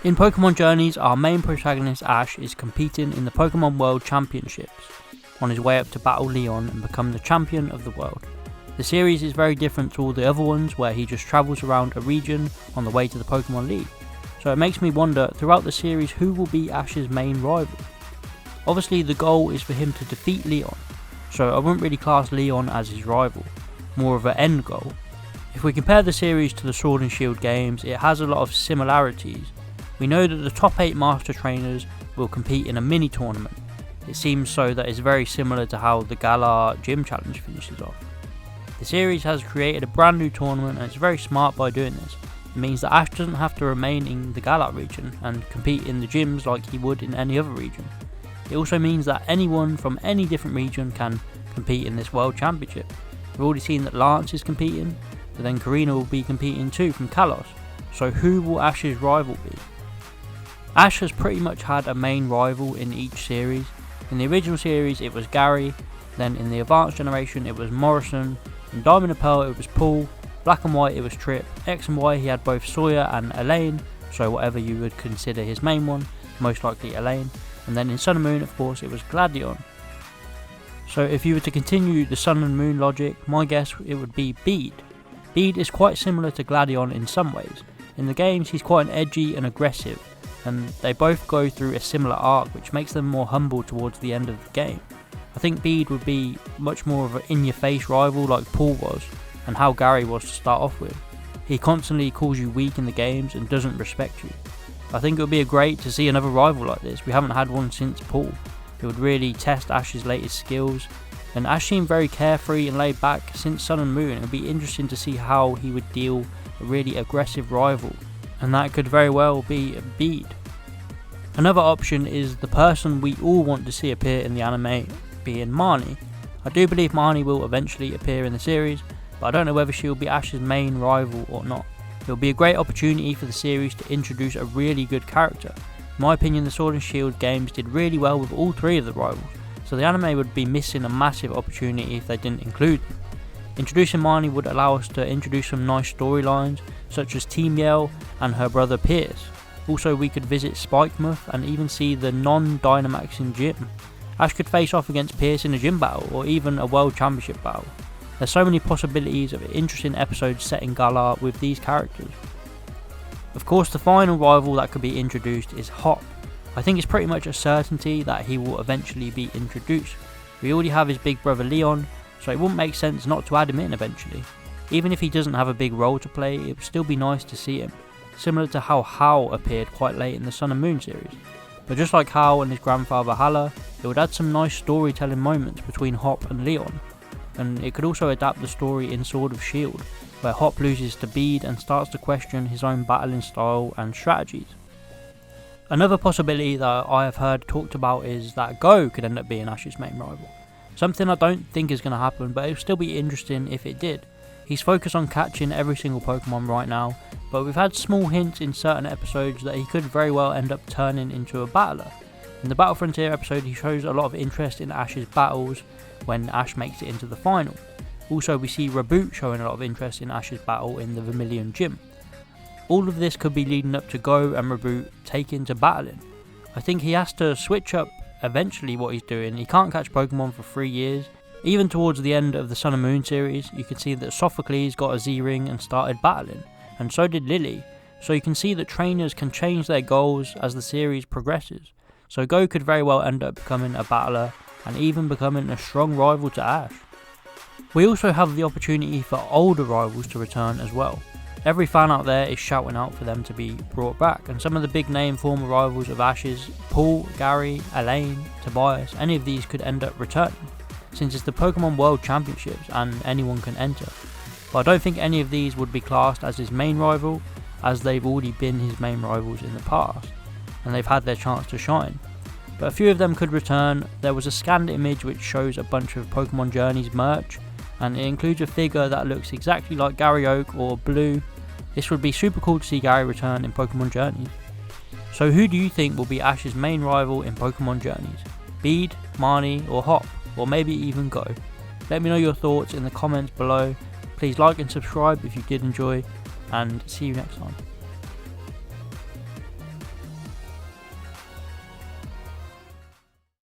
In Pokemon Journeys, our main protagonist Ash is competing in the Pokemon World Championships on his way up to battle Leon and become the champion of the world. The series is very different to all the other ones where he just travels around a region on the way to the Pokemon League. So it makes me wonder throughout the series who will be Ash's main rival. Obviously the goal is for him to defeat Leon, so I wouldn't really class Leon as his rival, more of an end goal. If we compare the series to the Sword and Shield games, it has a lot of similarities. We know that the top 8 Master Trainers will compete in a mini tournament. It seems so that it's very similar to how the Galar Gym Challenge finishes off. The series has created a brand new tournament and it's very smart by doing this. It means that Ash doesn't have to remain in the Galar region and compete in the gyms like he would in any other region. It also means that anyone from any different region can compete in this World Championship. We've already seen that Lance is competing, but then Karina will be competing too from Kalos. So who will Ash's rival be? Ash has pretty much had a main rival in each series. In the original series it was Gary, then in the Advanced Generation it was Morrison, in Diamond and Pearl it was Paul, Black and White it was Trip, X and Y he had both Sawyer and Elaine, so whatever you would consider his main one, most likely Elaine, and then in Sun and Moon of course it was Gladion. So if you were to continue the Sun and Moon logic, my guess it would be Bede. Bede is quite similar to Gladion in some ways. In the games he's quite an edgy and aggressive, and they both go through a similar arc which makes them more humble towards the end of the game. I think Bede would be much more of an in-your-face rival like Paul was, and how Gary was to start off with. He constantly calls you weak in the games and doesn't respect you. I think it would be great to see another rival like this. We haven't had one since Paul. It would really test Ash's latest skills, and Ash seemed very carefree and laid back since Sun and Moon. It would be interesting to see how he would deal a really aggressive rival, and that could very well be Bede. Another option is the person we all want to see appear in the anime, being Marnie. I do believe Marnie will eventually appear in the series, but I don't know whether she will be Ash's main rival or not. It will be a great opportunity for the series to introduce a really good character. In my opinion, the Sword and Shield games did really well with all 3 of the rivals, so the anime would be missing a massive opportunity if they didn't include them. Introducing Marnie would allow us to introduce some nice storylines, such as Team Yell and her brother Pierce. Also we could visit Spikemuth and even see the non-Dynamax in gym. Ash could face off against Pierce in a gym battle or even a World Championship battle. There's so many possibilities of interesting episodes set in Galar with these characters. Of course the final rival that could be introduced is Hop. I think it's pretty much a certainty that he will eventually be introduced. We already have his big brother Leon, so it wouldn't make sense not to add him in eventually. Even if he doesn't have a big role to play, it would still be nice to see him, similar to how Hal appeared quite late in the Sun and Moon series. But just like Hal and his grandfather Hala, it would add some nice storytelling moments between Hop and Leon. And it could also adapt the story in Sword of Shield, where Hop loses to Bede and starts to question his own battling style and strategies. Another possibility that I have heard talked about is that Go could end up being Ash's main rival. Something I don't think is going to happen, but it would still be interesting if it did. He's focused on catching every single Pokemon right now, but we've had small hints in certain episodes that he could very well end up turning into a battler. In the Battle Frontier episode he shows a lot of interest in Ash's battles when Ash makes it into the final. Also we see Reboot showing a lot of interest in Ash's battle in the Vermilion Gym. All of this could be leading up to Go and Reboot taking to battling. I think he has to switch up eventually what he's doing. He can't catch Pokemon for 3 years. Even towards the end of the Sun and Moon series, you can see that Sophocles got a Z-Ring and started battling, and so did Lily. So you can see that trainers can change their goals as the series progresses. So Go could very well end up becoming a battler, and even becoming a strong rival to Ash. We also have the opportunity for older rivals to return as well. Every fan out there is shouting out for them to be brought back, and some of the big name former rivals of Ash's, Paul, Gary, Elaine, Tobias, any of these could end up returning, since it's the Pokemon World Championships and anyone can enter. But I don't think any of these would be classed as his main rival, as they've already been his main rivals in the past, and they've had their chance to shine. But a few of them could return. There was a scanned image which shows a bunch of Pokemon Journeys merch, and it includes a figure that looks exactly like Gary Oak or Blue. This would be super cool to see Gary return in Pokemon Journeys. So who do you think will be Ash's main rival in Pokemon Journeys? Bede, Marnie or Hop, or maybe even Go? Let me know your thoughts in the comments below. Please like and subscribe if you did enjoy, and see you next time.